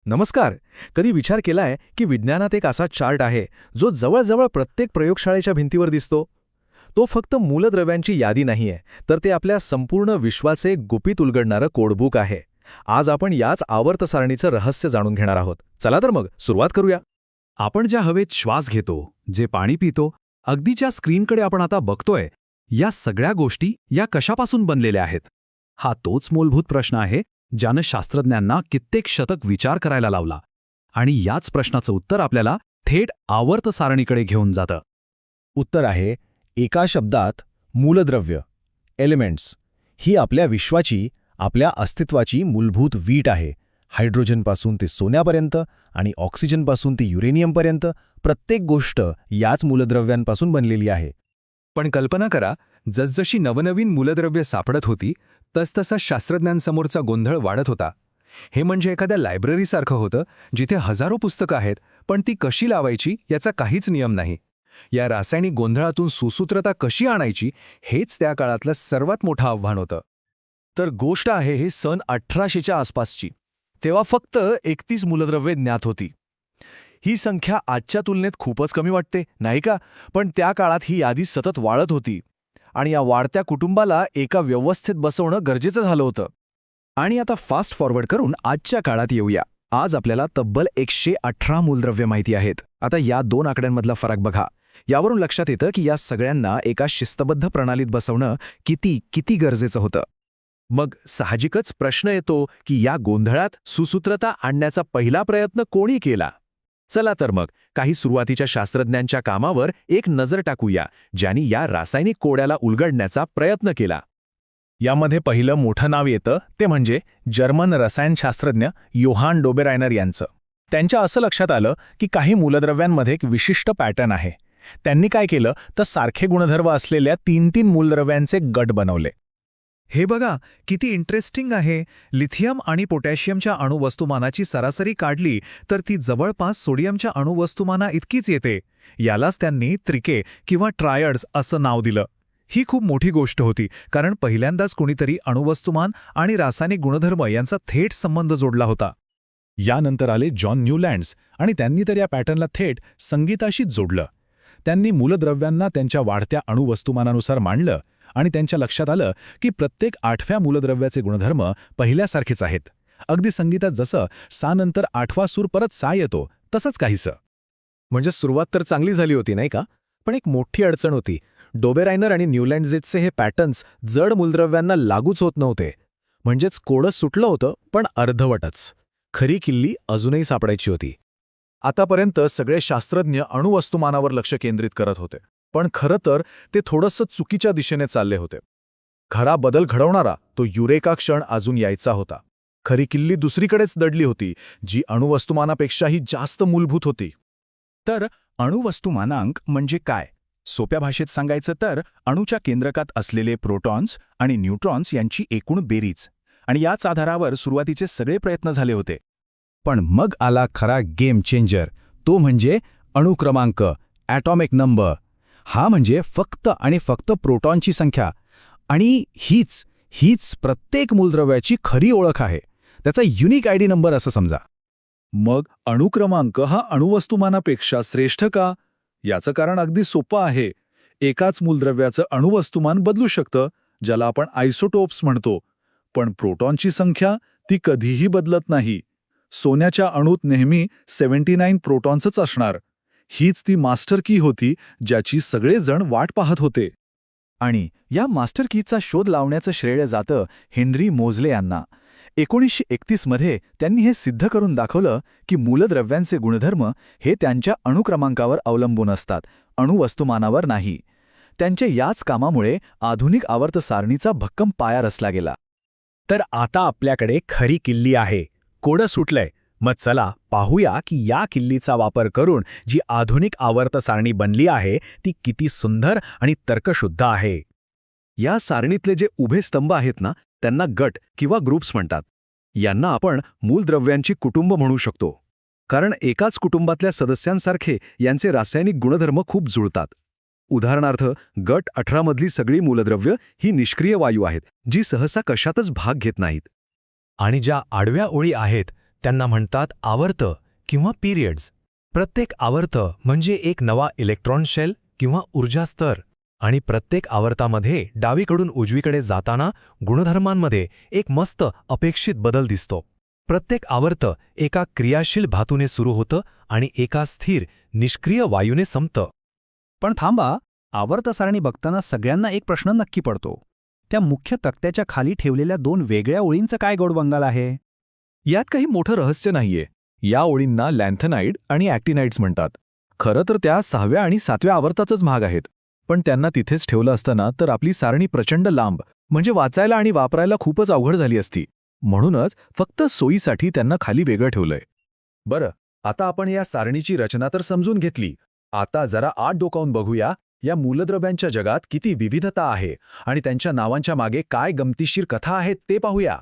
नमस्कार. कधी विचार केलाय की विज्ञानात एक असा चार्ट आहे जो जवळजवळ प्रत्येक प्रयोगशाळेच्या भिंतीवर दिसतो? तो फक्त मूलद्रव्यांची यादी नाहीये, तर ते आपल्या संपूर्ण विश्वाचे गुपित उलगडणारं कोडबुक आहे. आज आपण याच आवर्त सारणीचं रहस्य जाणून घेणार आहोत. चला तर मग सुरुवात करूया. आपण ज्या हवेत श्वास घेतो, जे पाणी पितो, अगदी ज्या स्क्रीनकडे आपण आता बघतोय, या सगळ्या गोष्टी या कशापासून बनलेल्या आहेत? हा तोच मूलभूत प्रश्न आहे ज्यानं शास्त्रज्ञांना कित्येक शतक विचार करायला लावला. आणि याच प्रश्नाचं उत्तर आपल्याला थेट आवर्त सारणीकडे घेऊन जातं. उत्तर आहे एका शब्दात मूलद्रव्य, एलिमेंट्स. ही आपल्या विश्वाची, आपल्या अस्तित्वाची मूलभूत वीट आहे. हायड्रोजनपासून ते सोन्यापर्यंत आणि ऑक्सिजनपासून ते युरेनियमपर्यंत प्रत्येक गोष्ट याच मूलद्रव्यांपासून बनलेली आहे. पण कल्पना करा, जसजशी नवनवीन मूलद्रव्य सापडत होती तसतसा शास्त्रज्ञांसमोरचा गोंधळ वाढत होता. हे म्हणजे एखाद्या लायब्ररीसारखं होतं जिथे हजारो पुस्तकं आहेत, पण ती कशी लावायची याचा काहीच नियम नाही. या रासायनिक गोंधळातून सुसूत्रता कशी आणायची हेच त्या काळातलं सर्वात मोठं आव्हान होतं. तर गोष्ट आहे हे सन 1800च्या आसपासची. तेव्हा फक्त 31 मूलद्रव्ये ज्ञात होती. ही संख्या आजच्या तुलनेत खूपच कमी वाटते, नाही का? पण त्या काळात ही यादी सतत वाढत होती. आणि या वाढत्या कुटुंबाला एका व्यवस्थेत बसवणं गरजेचं झालं होतं. आणि आता फास्ट फॉरवर्ड करून आजच्या काळात येऊया. आज आपल्याला तब्बल 118 मूलद्रव्य माहिती आहेत. आता या दोन आकड्यांमधला फरक बघा. यावरून लक्षात येतं की या सगळ्यांना एका शिस्तबद्ध प्रणालीत बसवणं किती गरजेचं होतं. मग साहजिकच प्रश्न येतो की या गोंधळात सुसूत्रता आणण्याचा पहिला प्रयत्न कोणी केला? चला तर मग काही सुरुवातीच्या शास्त्रज्ञांच्या कामावर एक नजर टाकूया, ज्यांनी या रासायनिक कोड्याला उलगडण्याचा प्रयत्न केला. यामध्ये पहिलं मोठं नाव येतं ते म्हणजे जर्मन रसायनशास्त्रज्ञ योहान डोबेरायनर यांचं. त्यांच्या असं लक्षात आलं की काही मूलद्रव्यांमध्ये एक विशिष्ट पॅटर्न आहे. त्यांनी काय केलं तर सारखे गुणधर्म असलेल्या 3 मूलद्रव्यांचे गट बनवले. हे बघा किती इंटरेस्टिंग आहे. लिथियम आणि पोटॅशियमच्या अणुवस्तुमानाची सरासरी काढली तर ती जवळपास सोडियमच्या अणुवस्तुमाना इतकीच येते. यालाच त्यांनी त्रिके किंवा ट्रायड्स असं नाव दिलं. ही खूप मोठी गोष्ट होती, कारण पहिल्यांदाच कुणीतरी अणुवस्तुमान आणि रासायनिक गुणधर्म यांचा थेट संबंध जोडला होता. यानंतर आले जॉन न्यूलँड्स आणि त्यांनी तर या पॅटर्नला थेट संगीताशीच जोडलं. त्यांनी मूलद्रव्यांना त्यांच्या वाढत्या अणुवस्तुमानानुसार मांडलं आणि त्यांच्या लक्षात आलं की प्रत्येक 8व्या मूलद्रव्याचे गुणधर्म पहिल्यासारखेच आहेत. अगदी संगीतात जसं सा नंतर 8वा सूर परत सा येतो तसंच काहीसं. म्हणजे सुरुवात तर चांगली झाली होती, नाही का? पण एक मोठी अडचण होती. डोबेरायनर आणि न्यूलँड्सचे हे पॅटर्न्स जड मूलद्रव्यांना लागूच होत नव्हते. म्हणजेच कोडच सुटलं होतं, पण अर्धवटच. खरी किल्ली अजूनही सापडायची होती. आतापर्यंत सगळे शास्त्रज्ञ अणुवस्तुमानावर लक्ष केंद्रित करत होते, पण खरं तर ते थोडंसं चुकीच्या दिशेने चालले होते. खरा बदल घडवणारा तो युरेका क्षण अजून यायचा होता. खरी किल्ली दुसरीकडेच दडली होती, जी अणुवस्तुमानापेक्षाही जास्त मूलभूत होती. तर अणुवस्तुमानांक म्हणजे काय? सोप्या भाषेत सांगायचं तर अणूच्या केंद्रकात असलेले प्रोटॉन्स आणि न्यूट्रॉन्स यांची एकूण बेरीज. आणि याच आधारावर सुरुवातीचे सगळे प्रयत्न झाले होते. पण मग आला खरा गेम चेंजर. तो म्हणजे अणुक्रमांक, ॲटॉमिक नंबर. हा म्हणजे फक्त आणि फक्त प्रोटॉनची संख्या. आणि हीच प्रत्येक मूलद्रव्याची खरी ओळख आहे. त्याचा युनिक आयडी नंबर असं समजा. मग अणुक्रमांक हा अणुवस्तुमानापेक्षा श्रेष्ठ का? याचं कारण अगदी सोपं आहे. एकाच मूलद्रव्याचं अणुवस्तुमान बदलू शकतं, ज्याला आपण आयसोटोप्स म्हणतो. पण प्रोटॉनची संख्या ती कधीही बदलत नाही. सोन्याच्या अणूत नेहमी 79 प्रोटॉन्सच असणार. हीच ती मास्टर की होती ज्याची सगळेजण वाट पाहत होते. आणि या मास्टर कीचा शोध लावण्याचं श्रेय जातं हेनरी मोझले यांना. 1931 मध्ये त्यांनी हे सिद्ध करून दाखवलं की मूलद्रव्यांचे गुणधर्म हे त्यांच्या अणुक्रमांकावर अवलंबून असतात, अणुवस्तुमानावर नाही. त्यांच्या याच कामामुळे आधुनिक आवर्त सारणीचा भक्कम पाया रचला गेला. तर आता आपल्याकडे खरी किल्ली आहे. कोडं सुटलंय. मग चला पाहूया की या किल्लीचा वापर करून जी आधुनिक आवर्त सारणी बनली आहे ती किती सुंदर आणि तर्कशुद्ध आहे. या सारणीतले जे उभे स्तंभ आहेत ना, त्यांना गट किंवा ग्रुप्स म्हणतात. यांना आपण मूलद्रव्यांची कुटुंब म्हणू शकतो, कारण एकाच कुटुंबातल्या सदस्यांसारखे यांचे रासायनिक गुणधर्म खूप जुळतात. उदाहरणार्थ, गट 18 मधली सगळी मूलद्रव्य ही निष्क्रिय वायू आहेत, जी सहसा कशातच भाग घेत नाहीत. आणि ज्या आडव्या ओळी आहेत त्यांना म्हणतात आवर्त किंवा पिरियड्स. प्रत्येक आवर्त म्हणजे एक नवा इलेक्ट्रॉन शेल किंवा ऊर्जा स्तर, आणि प्रत्येक आवर्तामध्ये डावीकडून उजवीकडे जाताना गुणधर्मांमध्ये एक मस्त अपेक्षित बदल दिसतो. प्रत्येक आवर्त एका क्रियाशील धातूने सुरू होतं आणि एका स्थिर निष्क्रिय वायूने संपतं. पण थांबा, आवर्त सारणी बघताना सगळ्यांना एक प्रश्न नक्की पडतो. त्या मुख्य तक्त्याच्या खाली ठेवलेल्या 2 वेगळ्या ओळींचं काय गोडबंगाल आहे? यात काही मोठं रहस्य नाहीये. या ओळींना लॅन्थनाइड आणि ॲक्टिनाइड्स म्हणतात. खरं तर त्या 6व्या आणि 7व्या आवर्ताचाच भाग आहेत. पण त्यांना तिथेच ठेवलं असतं तर आपली सारणी प्रचंड लांब, म्हणजे वाचायला आणि वापरायला खूपच अवघड झाली असती. म्हणूनच फक्त सोयीसाठी त्यांना खाली वेगळं ठेवलंय. बरं, आता आपण या सारणीची रचना तर समजून घेतली. आता जरा आत डोकावून बघूया या मूलद्रव्यांच्या जगात किती विविधता आहे आणि त्यांच्या नावांच्या मागे काय गमतीशीर कथा आहेत ते पाहूया.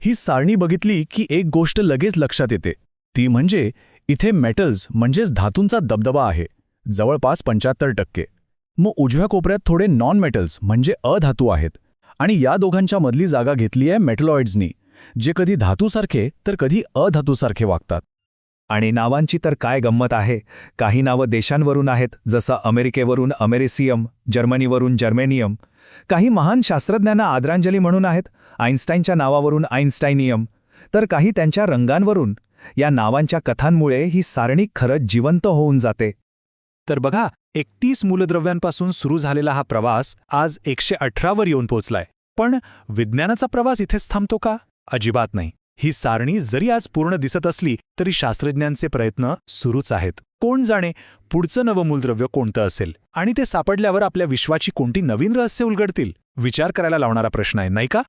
ही सारणी बघितली की एक गोष्ट लगेच लक्षात येते. ती म्हणजे इथे मेटल्स म्हणजेच धातूंचा दबदबा आहे, जवळपास 75%. मग उजव्या कोपऱ्यात थोडे नॉन मेटल्स म्हणजे अधातू आहेत, आणि या दोघांच्या मधली जागा घेतली आहे मेटलॉइड्सनी, जे कधी धातूसारखे तर कधी अधातूसारखे वागतात. आणि नावांची तर काय गंमत आहे. काही नावं देशांवरून आहेत, जसं अमेरिकेवरून अमेरिसियम, जर्मनीवरून जर्मेनियम. काही महान शास्त्रज्ञांना आदरांजली म्हणून आहेत, आइन्स्टाईनच्या नावावरून आइन्स्टाईनियम. तर काही त्यांच्या रंगांवरून. या नावांच्या कथांमुळे ही सारणी खरंच जिवंत होऊन जाते. तर बघा, 31 मूलद्रव्यांपासून सुरू झालेला हा प्रवास आज 118 वर येऊन पोहोचलाय. पण विज्ञानाचा प्रवास इथेच थांबतो का? अजिबात नाही. ही सारणी जरी आज पूर्ण दिसत असली तरी शास्त्रज्ञांचे प्रयत्न सुरूच आहेत. कोण जाणे पुढचं नवं मूलद्रव्य कोणतं असेल आणि ते सापडल्यावर आपल्या विश्वाची कोणती नवीन रहस्य उलगडतील. विचार करायला लावणारा प्रश्न आहे, नाही का?